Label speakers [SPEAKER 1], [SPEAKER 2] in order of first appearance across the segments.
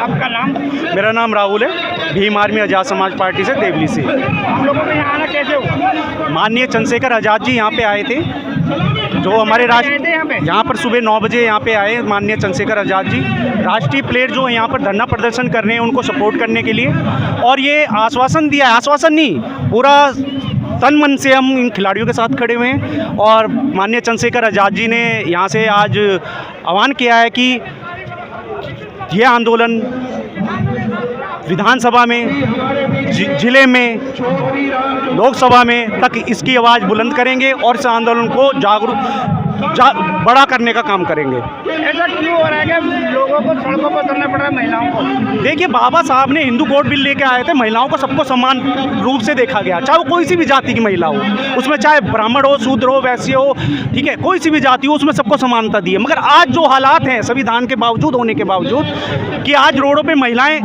[SPEAKER 1] आपका नाम?
[SPEAKER 2] मेरा नाम राहुल है, भीम आर्मी आज़ाद समाज पार्टी से, देवली से।
[SPEAKER 1] हम लोगों को यहाँ आना कैसे हुआ?
[SPEAKER 2] माननीय चंद्रशेखर आज़ाद जी यहाँ पे आए थे, जो हमारे यहाँ पर सुबह 9 बजे यहाँ पे आए माननीय चंद्रशेखर आज़ाद जी। राष्ट्रीय प्लेयर जो यहाँ पर धरना प्रदर्शन कर रहे हैं उनको सपोर्ट करने के लिए, और ये आश्वासन दिया, आश्वासन नहीं, पूरा तन मन से हम इन खिलाड़ियों के साथ खड़े हुए हैं। और माननीय चंद्रशेखर आज़ाद जी ने यहाँ से आज आह्वान किया है कि ये आंदोलन विधानसभा में, जिले में, लोकसभा में तक इसकी आवाज़ बुलंद करेंगे और इस आंदोलन को बड़ा करने का काम करेंगे।
[SPEAKER 1] ऐसा क्यों हो रहा है कि लोगों को सड़कों पर उतरना पड़ रहा है, महिलाओं को?
[SPEAKER 2] देखिए, बाबा साहब ने हिंदू कोड बिल लेके आए थे, महिलाओं को सबको समान रूप से देखा गया, चाहे वो कोई सी भी जाति की महिला हो, उसमें चाहे ब्राह्मण हो, शूद्र हो, वैश्य हो, ठीक है, कोई सी भी जाति हो, उसमें सबको समानता दी है। मगर आज जो हालात हैं, संविधान के बावजूद होने के बावजूद, कि आज रोडों पर महिलाएँ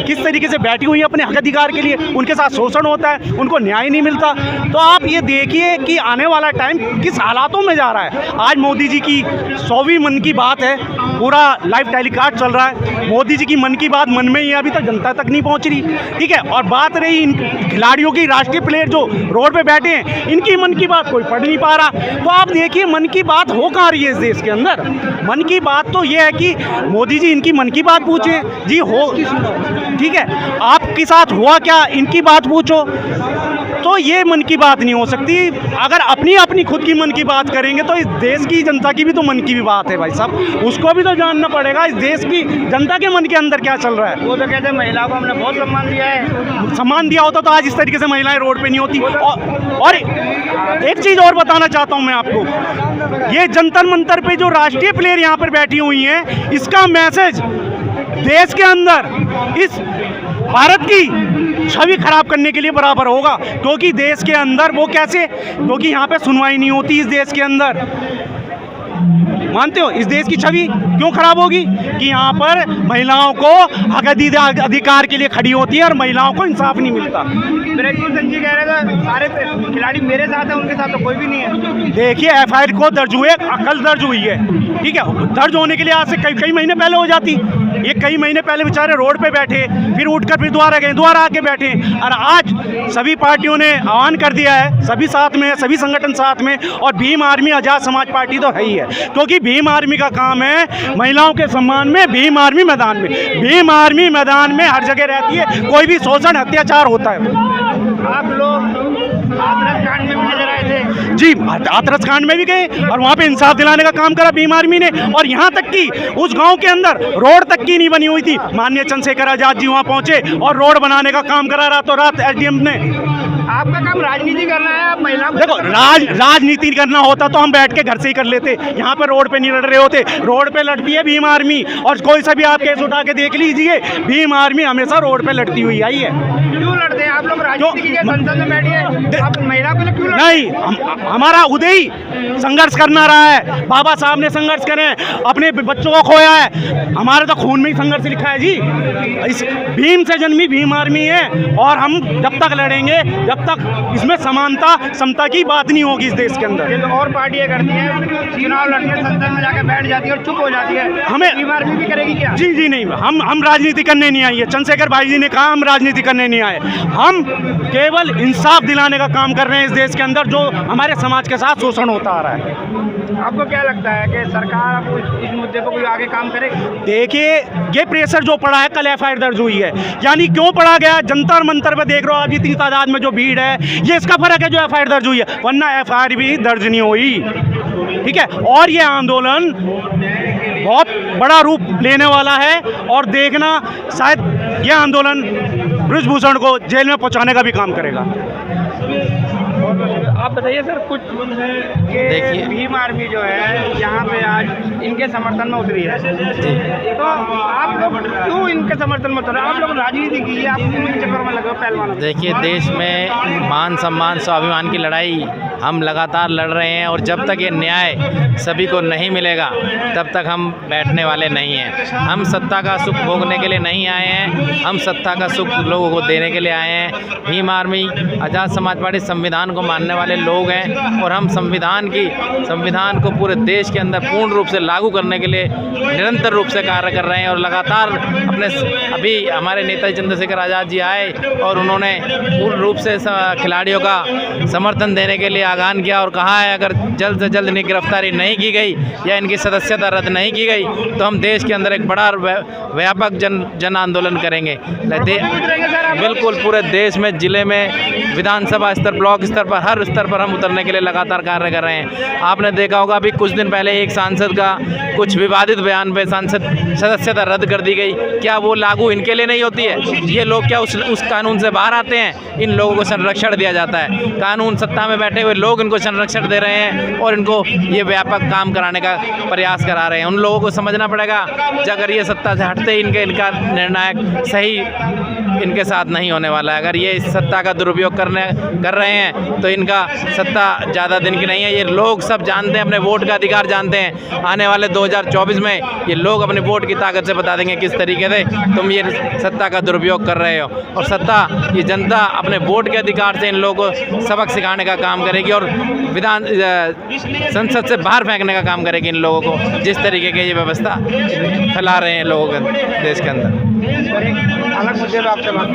[SPEAKER 2] किस तरीके से बैठी हुई हैं अपने हक अधिकार के लिए, उनके साथ शोषण होता है, उनको न्याय नहीं मिलता। तो आप ये देखिए कि आने वाला टाइम किस हालातों में जा रहा है। आज मोदी जी की 100वीं मन की बात है, पूरा लाइव टेलीकास्ट चल रहा है। मोदी जी की मन की बात मन में ही है, अभी तक जनता तक नहीं पहुंच रही, ठीक है। और बात रही इन खिलाड़ियों की, राष्ट्रीय प्लेयर जो रोड पे बैठे हैं, इनकी मन की बात कोई पढ़ नहीं पा रहा। तो आप देखिए मन की बात हो कहाँ रही है इस देश के अंदर। मन की बात तो ये है कि मोदी जी इनकी मन की बात पूछे जी, हो ठीक है, आपके साथ हुआ क्या, इनकी बात पूछो। तो ये मन की बात नहीं हो सकती। अगर अपनी खुद की मन की बात करेंगे तो इस देश की जनता की भी तो मन की भी बात है भाई साहब, उसको भी तो जानना पड़ेगा इस देश की जनता के मन के अंदर क्या चल रहा है।
[SPEAKER 1] वो तो कहते हैं महिलाओं को हमने बहुत सम्मान दिया है।
[SPEAKER 2] सम्मान दिया होता तो आज इस तरीके से महिलाएं रोड पे नहीं होती। और एक चीज़ और बताना चाहता हूं मैं आपको, ये जंतर मंतर पे जो राष्ट्रीय प्लेयर यहाँ पर बैठी हुई हैं, इसका मैसेज देश के अंदर इस भारत की छवि खराब करने के लिए बराबर होगा। क्योंकि देश के अंदर वो कैसे, क्योंकि यहाँ पे सुनवाई नहीं होती इस देश के अंदर, मानते हो, इस देश की छवि क्यों खराब होगी कि यहाँ पर महिलाओं को हक अधिकार के लिए खड़ी होती है और महिलाओं को इंसाफ नहीं मिलता।
[SPEAKER 1] ब्रजभूषण जी कह रहे थे सारे खिलाड़ी मेरे साथ हैं, उनके साथ तो कोई भी नहीं है।
[SPEAKER 2] देखिए, एफआईआर को दर्ज हुए, कल दर्ज हुई है, ठीक है, दर्ज होने के लिए आज से कई महीने पहले हो जाती। ये कई महीने पहले बेचारे रोड पे बैठे, फिर उठकर फिर दोबारा गए, दोबारा आके बैठे। और आज सभी पार्टियों ने आह्वान कर दिया है, सभी साथ में, सभी संगठन साथ में, और भीम आर्मी आज़ाद समाज पार्टी तो है ही है। क्योंकि भीम आर्मी का काम है महिलाओं के सम्मान में, भीम आर्मी मैदान में, भीम आर्मी मैदान में हर जगह रहती है, कोई भी शोषण अत्याचार होता है।
[SPEAKER 1] आप लोग हाथरस कांड में भी नजर आए थे
[SPEAKER 2] जी, हाथरस कांड में भी गए और वहाँ पे इंसाफ दिलाने का काम करा भीम आर्मी ने। और यहाँ तक कि उस गांव के अंदर रोड तक की नहीं बनी हुई थी, माननीय चंद्रशेखर आज़ाद जी वहाँ पहुँचे और रोड बनाने का काम करा, रातों रात एसडीएम ने।
[SPEAKER 1] आपका काम राजनीति करना है, आप महिला
[SPEAKER 2] देखो, राजनीति करना होता तो हम बैठ के घर से ही कर लेते, यहाँ पे रोड पे नहीं लड़ रहे होते। रोड पे लड़ती है भीम आर्मी, और कोई सा भी आप केस उठा के देख लीजिए, भीम आर्मी हमेशा रोड पे लड़ती हुई आई है।
[SPEAKER 1] क्यों लड़ते हैं आप लोग? राजनीति की संसद में बैठिए, आप महिला को क्यों लड़ते?
[SPEAKER 2] नहीं, हमारा उदय ही संघर्ष करना रहा है। बाबा साहब ने संघर्ष करे, अपने बच्चों को खोया है, हमारे तो खून में ही संघर्ष लिखा है जी। इस भीम से जन्मी भीम आर्मी है, और हम जब तक लड़ेंगे, जब तक इसमें समानता समता की बात नहीं होगी इस देश के अंदर।
[SPEAKER 1] ये तो और पार्टियां करती हैं, चुनाव लड़ती है, संसद में जाकर बैठ जाती है और चुप हो जाती है।
[SPEAKER 2] हमें
[SPEAKER 1] भीम आर्मी भी करेगी क्या?
[SPEAKER 2] जी नहीं, हम राजनीति करने नहीं आई है। चंद्रशेखर भाई जी ने कहा हम राजनीति करने नहीं आए, हम केवल इंसाफ दिलाने का काम कर रहे हैं इस देश के अंदर, जो हमारे समाज के साथ शोषण होता आ रहा है।
[SPEAKER 1] आपको क्या लगता है कि सरकार इस मुद्दे पर कोई आगे काम करेगी?
[SPEAKER 2] देखिए, ये प्रेशर जो पड़ा है, कल एफआईआर दर्ज हुई है, यानी क्यों पड़ा गया, जंतर मंतर पे देख रहे हो आप इतनी तादाद में जो भीड़ है, ये इसका फर्क है जो एफआईआर दर्ज हुई है, वरना एफआईआर भी दर्ज नहीं हुई, ठीक है। और ये आंदोलन बहुत बड़ा रूप लेने वाला है, और देखना शायद ये आंदोलन ब्रजभूषण को जेल में पहुंचाने का भी काम करेगा।
[SPEAKER 1] आप बताइए सर, कुछ देखिए, भीम आर्मी जो है यहाँ पे आज इनके समर्थन में उतरी है, तो आप लोग क्यों इनके समर्थन में उतरे? आप लोग राजनीति की, आप इनके चक्कर में लगे हो पहलवान।
[SPEAKER 3] देखिए, देश में मान सम्मान स्वाभिमान की लड़ाई हम लगातार लड़ रहे हैं, और जब तक ये न्याय सभी को नहीं मिलेगा तब तक हम बैठने वाले नहीं हैं। हम सत्ता का सुख भोगने के लिए नहीं आए हैं, हम सत्ता का सुख लोगों को देने के लिए आए हैं। भीम आर्मी आज़ाद समाज पार्टी संविधान को मानने वाले लोग हैं, और हम संविधान को पूरे देश के अंदर पूर्ण रूप से लागू करने के लिए निरंतर रूप से कार्य कर रहे हैं और लगातार अपने अभी हमारे नेता चंद्रशेखर आज़ाद जी आए और उन्होंने पूर्ण रूप से खिलाड़ियों का समर्थन देने के लिए आह्वान किया और कहा है अगर जल्द से जल्द इनकी गिरफ्तारी नहीं की गई या इनकी सदस्यता रद्द नहीं की गई तो हम देश के अंदर एक बड़ा व्यापक जन आंदोलन करेंगे। बिल्कुल पूरे देश में, जिले में, विधानसभा स्तर, ब्लॉक स्तर पर, हर स्तर पर हम उतरने के लिए लगातार कार्य कर रहे हैं। आपने देखा होगा अभी कुछ दिन पहले एक सांसद का कुछ विवादित बयान पे सांसद सदस्यता रद्द कर दी गई। क्या वो लागू इनके लिए नहीं होती है? ये लोग क्या उस कानून से बाहर आते हैं? इन लोगों को संरक्षण दिया जाता है, कानून सत्ता में बैठे हुए लोग इनको संरक्षण दे रहे हैं और इनको ये व्यापक काम कराने का प्रयास करा रहे हैं। उन लोगों को समझना पड़ेगा अगर ये सत्ता से हटते ही इनका निर्णायक सही इनके साथ नहीं होने वाला है। अगर ये इस सत्ता का दुरुपयोग कर रहे हैं तो इनका सत्ता ज़्यादा दिन की नहीं है। ये लोग सब जानते हैं, अपने वोट का अधिकार जानते हैं। आने वाले 2024 में ये लोग अपने वोट की ताकत से बता देंगे किस तरीके से तुम ये सत्ता का दुरुपयोग कर रहे हो। और सत्ता, ये जनता अपने वोट के अधिकार से इन लोगों को सबक सिखाने का काम करेगी और संसद से बाहर फेंकने का काम करेगी इन लोगों को, जिस तरीके की ये व्यवस्था फैला रहे हैं लोगों के देश के अंदर।
[SPEAKER 1] अलग मुद्दे पे आपसे बात